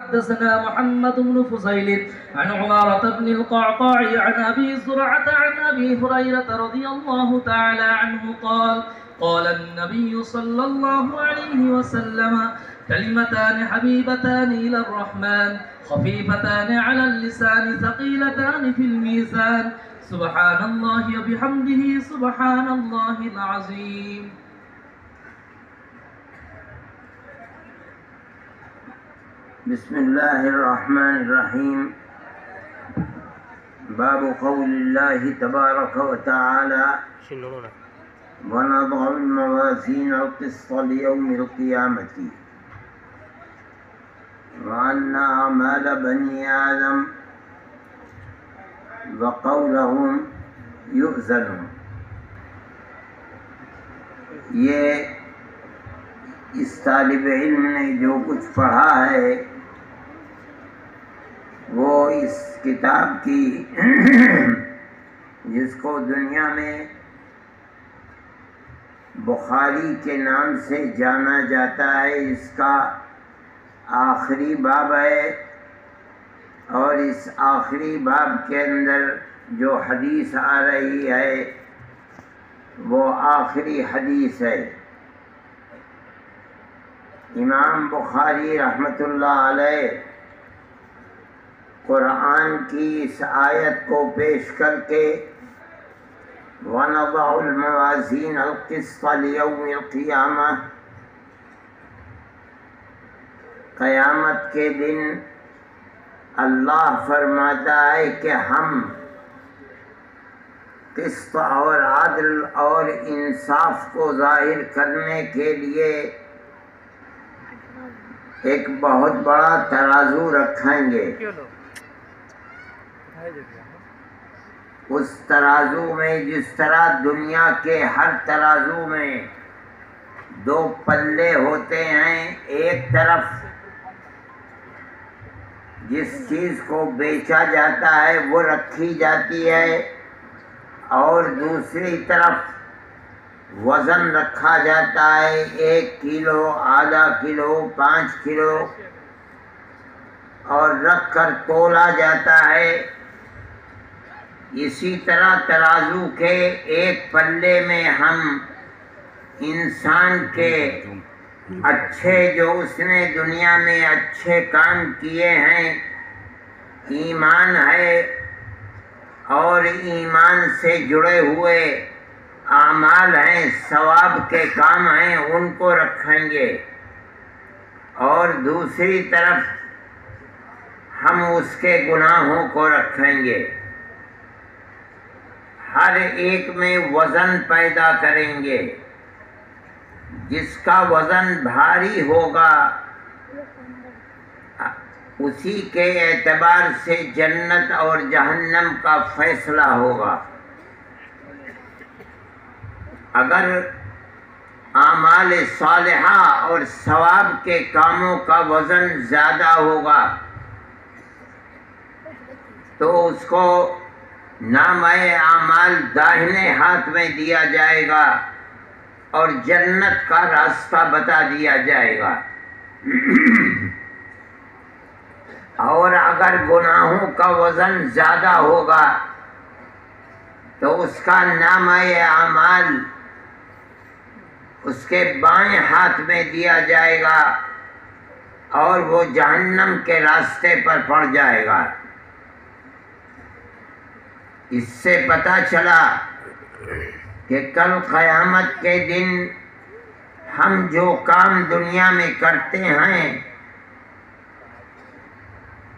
حدثنا محمد بن فضيل عن عمارة بن القعقاع عن أبي زرعة عن أبي هريرة رضي الله تعالى عنه قال قال النبي صلى الله عليه وسلم كلمتان حبيبتان إلى الرحمن خفيفتان على اللسان ثقيلتان في الميزان سبحان الله وبحمده سبحان الله العظيم. بسم الله الرحمن الرحيم. باب قول الله تبارك وتعالى ونضع الموازين القسط ليوم القيامة وأن أعمال بني آدم وقولهم يؤذن. یہ اس طالب علم نے جو کچھ پڑھا ہے وہ اس کتاب کی جس کو دنیا میں بخاری کے نام سے جانا جاتا ہے اس کا آخری باب ہے، اور اس آخری باب کے اندر جو حدیث آ رہی ہے وہ آخری حدیث ہے۔ امام بخاری رحمۃ اللہ علیہ قرآن کی اس آیت کو پیش کر کے وَنَضَعُ الْمَوَازِينَ الْقِسْطَ لِيَوْمِ الْقِيَامَةِ، قیامت کے دن اللہ فرماتا ہے کہ ہم قسط اور عدل اور انصاف کو ظاہر کرنے کے لیے ایک بہت بڑا ترازو رکھیں گے۔ اس ترازو میں جس طرح دنیا کے ہر ترازو میں دو پلے ہوتے ہیں، ایک طرف جس چیز کو بیچا جاتا ہے وہ رکھی جاتی ہے اور دوسری طرف وزن رکھا جاتا ہے، 1 کلو، آدھا کلو، 5 کلو، اور رکھ کر تولا جاتا ہے۔ اسی طرح ترازو کے ایک پلے میں ہم انسان کے اچھے جو اس نے دنیا میں اچھے کام کیے ہیں، ایمان ہے اور ایمان سے جڑے ہوئے اعمال ہیں، ثواب کے کام ہیں، ان کو رکھیں گے، اور دوسری طرف ہم اس کے گناہوں کو رکھیں گے۔ ہر ایک میں وزن پیدا کریں گے، جس کا وزن بھاری ہوگا اسی کے اعتبار سے جنت اور جہنم کا فیصلہ ہوگا۔ اگر اعمال صالحہ اور ثواب کے کاموں کا وزن زیادہ ہوگا تو اس کو نامہ اعمال داہنے ہاتھ میں دیا جائے گا اور جنت کا راستہ بتا دیا جائے گا، اور اگر گناہوں کا وزن زیادہ ہوگا تو اس کا نامہ اعمال اس کے بائیں ہاتھ میں دیا جائے گا اور وہ جہنم کے راستے پر پڑ جائے گا۔ اس سے پتہ چلا کہ کل قیامت کے دن ہم جو کام دنیا میں کرتے ہیں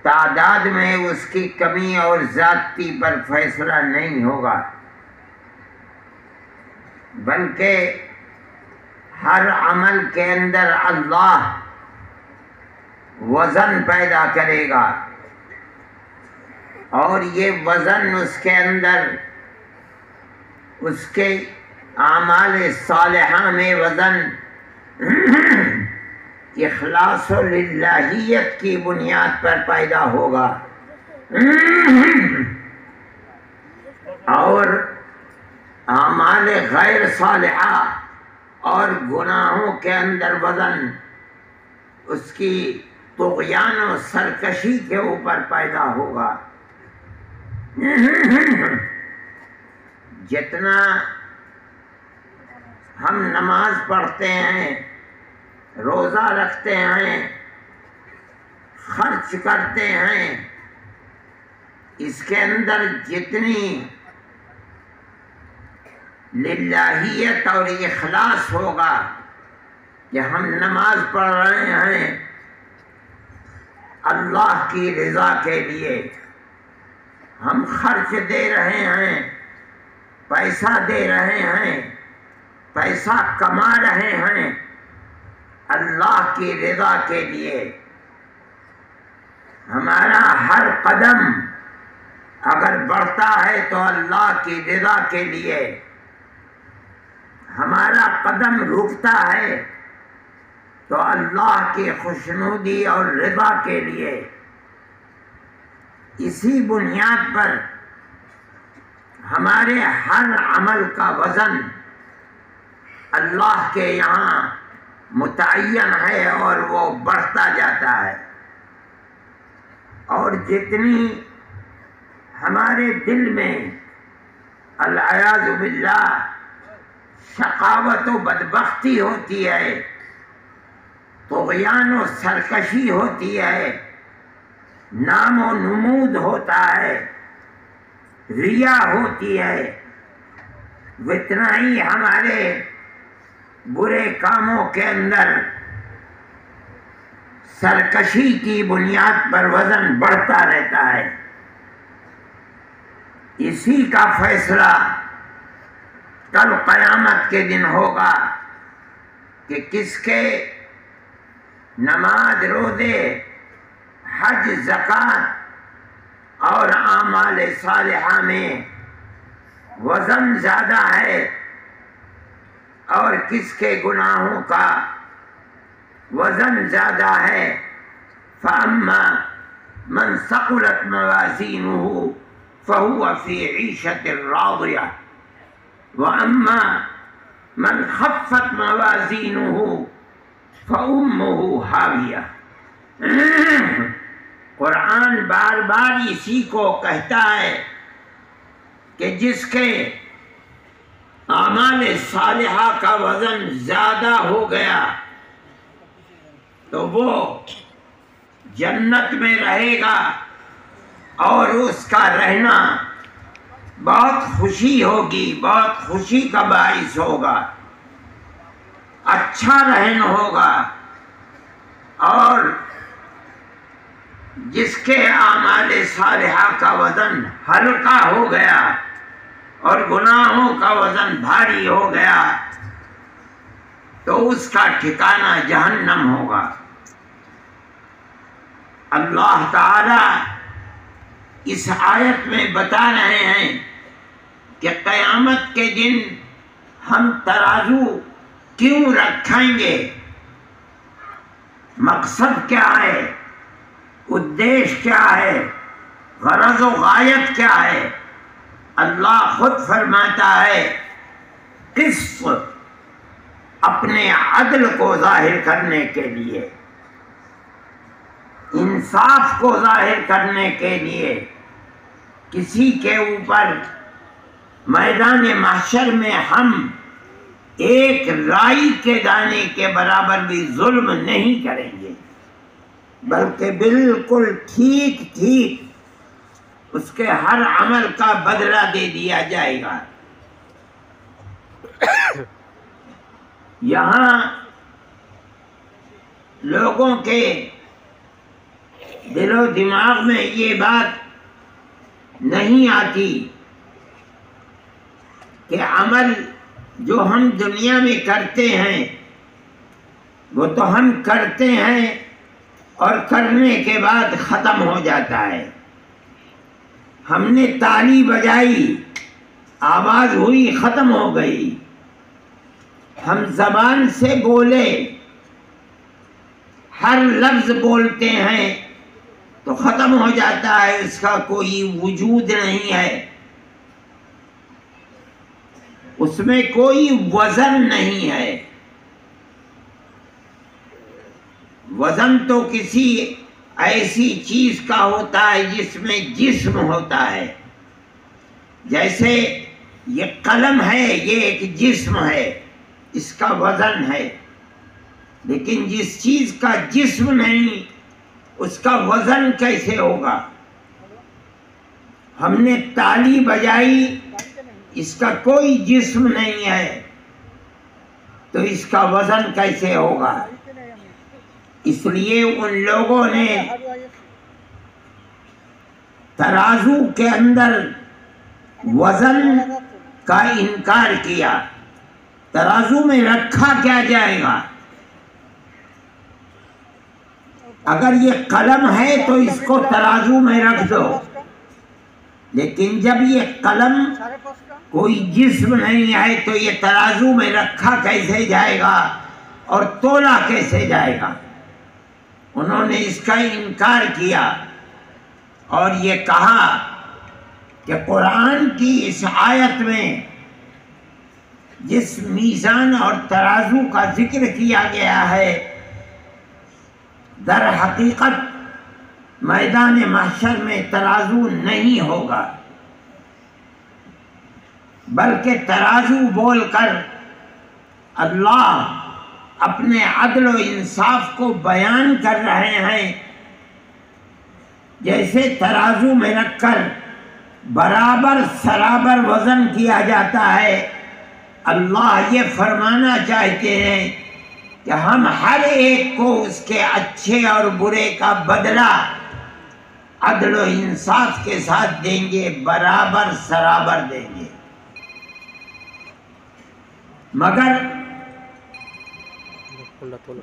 تعداد میں اس کی کمی اور زیادتی پر فیصلہ نہیں ہوگا، بلکہ ہر عمل کے اندر اللہ وزن پیدا کرے گا، اور یہ وزن اس کے اندر اس کے اعمال صالحہ میں وزن اخلاص و للہیت کی بنیاد پر پیدا ہوگا، اور اعمال غیر صالحہ اور گناہوں کے اندر وزن اس کی طغیان و سرکشی کے اوپر پیدا ہوگا۔ جتنا ہم نماز پڑھتے ہیں، روزہ رکھتے ہیں، خرچ کرتے ہیں، اس کے اندر جتنی للہیت اور اخلاص ہوگا کہ ہم نماز پڑھ رہے ہیں اللہ کی رضا کے لیے، ہم خرچ دے رہے ہیں، پیسہ دے رہے ہیں، پیسہ کما رہے ہیں اللہ کی رضا کے لیے، ہمارا ہر قدم اگر بڑھتا ہے تو اللہ کی رضا کے لیے، ہمارا قدم رکتا ہے تو اللہ کی خوشنودی اور رضا کے لیے، اسی بنیاد پر ہمارے ہر عمل کا وزن اللہ کے یہاں متعین ہے اور وہ بڑھتا جاتا ہے، اور جتنی ہمارے دل میں العیاذ باللہ شقاوت و بدبختی ہوتی ہے، طغیان و سرکشی ہوتی ہے، نام و نمود ہوتا ہے، ریا ہوتی ہے، اتنا ہی ہمارے برے کاموں کے اندر سرکشی کی بنیاد پر وزن بڑھتا رہتا ہے۔ اسی کا فیصلہ کل قیامت کے دن ہوگا کہ کس کے نماز، روزے، حج، زکوٰۃ اور اعمال صالحہ میں وزن زیادہ ہے اور کس کے گناہوں کا وزن زیادہ ہے۔ فَأَمَّا مَنْ ثَقُلَتْ مَوَازِينُهُ فَهُوَ فِي عِيشَةٍ رَاضِيَةٍ وَأَمَّا مَنْ خَفَّتْ مَوَازِينُهُ فَأُمُّهُ هَاوِيَةٌ۔ قرآن بار بار اسی کو کہتا ہے کہ جس کے اعمال صالحہ کا وزن زیادہ ہو گیا تو وہ جنت میں رہے گا اور اس کا رہنا بہت خوشی ہوگی، بہت خوشی کا باعث ہوگا، اچھا رہن ہوگا۔ اور جس کے اعمال صالحہ کا وزن ہلکا ہو گیا اور گناہوں کا وزن بھاری ہو گیا تو اس کا ٹھکانہ جہنم ہوگا۔ اللہ تعالی اس آیت میں بتا رہے ہیں کہ قیامت کے دن ہم ترازو کیوں رکھیں گے، مقصد کیا ہے، ادیش کیا ہے، غرض و غایت کیا ہے۔ اللہ خود فرماتا ہے قسط، اپنے عدل کو ظاہر کرنے کے لیے، انصاف کو ظاہر کرنے کے لیے، کسی کے اوپر میدان محشر میں ہم ایک رائی کے دانے کے برابر بھی ظلم نہیں کریں گے، بلکہ بالکل ٹھیک ٹھیک اس کے ہر عمل کا بدلہ دے دیا جائے گا۔ یہاں لوگوں کے دل و دماغ میں یہ بات نہیں آتی کہ عمل جو ہم دنیا میں کرتے ہیں وہ تو ہم کرتے ہیں اور کرنے کے بعد ختم ہو جاتا ہے۔ ہم نے تالی بجائی، آواز ہوئی، ختم ہو گئی، ہم زبان سے بولے، ہر لفظ بولتے ہیں تو ختم ہو جاتا ہے، اس کا کوئی وجود نہیں ہے، اس میں کوئی وزن نہیں ہے۔ وزن تو کسی ایسی چیز کا ہوتا ہے جس میں جسم ہوتا ہے. جیسے یہ قلم ہے، یہ ایک جسم ہے، اس کا وزن ہے. لیکن جس چیز کا جسم نہیں اس کا وزن کیسے ہوگا؟ ہم نے تالی بجائی، اس کا کوئی جسم نہیں ہے تو اس کا وزن کیسے ہوگا؟ اس لیے ان لوگوں نے ترازو کے اندر وزن کا انکار کیا. ترازو میں رکھا کیا جائے گا؟ اگر یہ قلم ہے تو اس کو ترازو میں رکھ دو، لیکن جب یہ قلم کوئی جسم نہیں ہے تو یہ ترازو میں رکھا کیسے جائے گا اور تولا کیسے جائے گا؟ انہوں نے اس کا انکار کیا اور یہ کہا کہ قرآن کی اس آیت میں جس میزان اور ترازو کا ذکر کیا گیا ہے، در حقیقت میدان محشر میں ترازو نہیں ہوگا، بلکہ ترازو بول کر اللہ اپنے عدل و انصاف کو بیان کر رہے ہیں. جیسے ترازو میں رکھ کر برابر سرابر وزن کیا جاتا ہے، اللہ یہ فرمانا چاہتے ہیں کہ ہم ہر ایک کو اس کے اچھے اور برے کا بدلہ عدل و انصاف کے ساتھ دیں گے، برابر سرابر دیں گے. مگر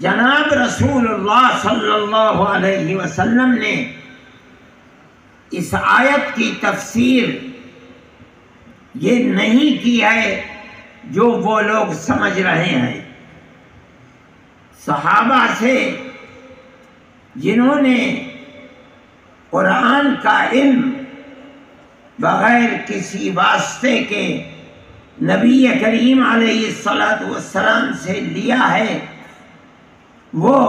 جناب رسول اللہ صلی اللہ علیہ وسلم نے اس آیت کی تفسیر یہ نہیں کی ہے جو وہ لوگ سمجھ رہے ہیں. صحابہ سے جنہوں نے قرآن کا علم بغیر کسی واسطے کے نبی کریم علیہ السلام سے لیا ہے، وہ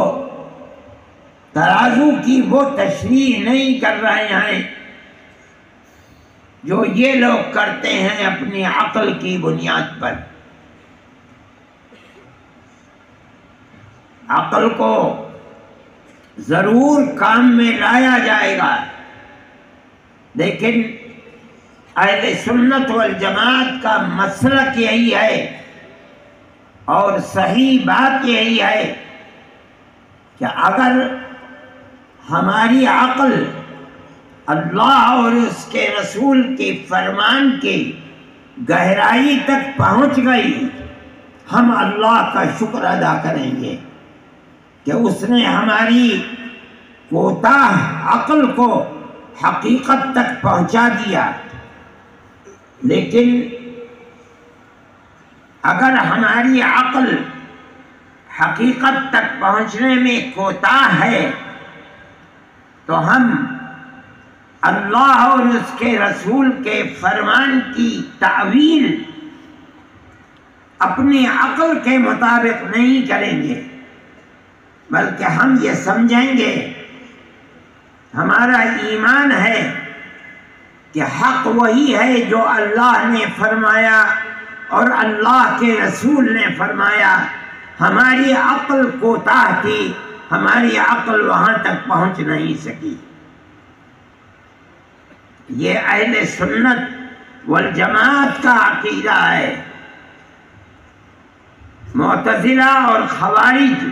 ترازو کی وہ تشریح نہیں کر رہے ہیں جو یہ لوگ کرتے ہیں اپنی عقل کی بنیاد پر. عقل کو ضرور کام میں لایا جائے گا، لیکن اہل سنت والجماعت کا مسلک یہی ہے اور صحیح بات یہی ہے کہ اگر ہماری عقل اللہ اور اس کے رسول کی فرمان کی گہرائی تک پہنچ گئی، ہم اللہ کا شکر ادا کریں گے کہ اس نے ہماری کوتاہ عقل کو حقیقت تک پہنچا دیا. لیکن اگر ہماری عقل حقیقت تک پہنچنے میں کوتاہ ہے تو ہم اللہ اور اس کے رسول کے فرمان کی تعویل اپنی عقل کے مطابق نہیں کریں گے، بلکہ ہم یہ سمجھیں گے، ہمارا ایمان ہے کہ حق وہی ہے جو اللہ نے فرمایا اور اللہ کے رسول نے فرمایا. ہماری عقل کوتاہ تھی، ہماری عقل وہاں تک پہنچ نہیں سکی. یہ اہل سنت والجماعت کا عقیدہ ہے. معتزلہ اور خوارج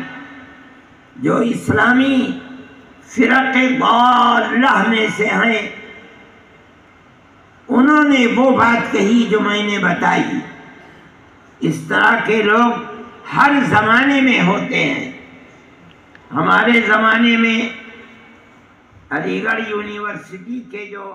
جو اسلامی فرق ضالہ میں سے ہیں، انہوں نے وہ بات کہی جو میں نے بتائی. اس طرح کے لوگ ہر زمانے میں ہوتے ہیں. ہمارے زمانے میں علی گڑھ یونیورسٹی کے جو